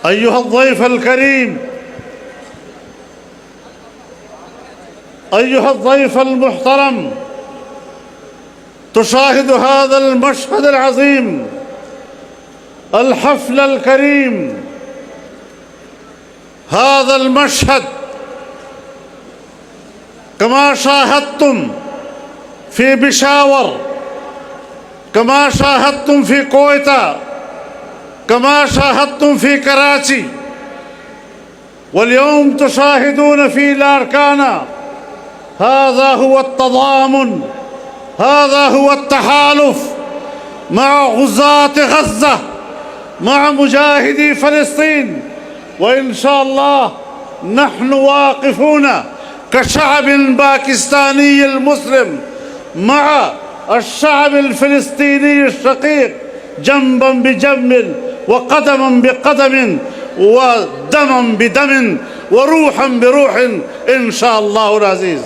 أيها الضيف الكريم، أيها الضيف المحترم، تشاهد هذا المشهد العظيم، الحفل الكريم. هذا المشهد كما شاهدتم في بشاور، كما شاهدتم في كويتا، كما شاهدتم في كراتي، واليوم تشاهدون في لاركانا. هذا هو التضامن، هذا هو التحالف مع غزاة غزة، مع مجاهدي فلسطين. وإن شاء الله نحن واقفون كشعب باكستاني المسلم مع الشعب الفلسطيني الشقيق، جنبا بجنب وقدما بقدم ودما بدم وروحا بروح إن شاء الله العزيز.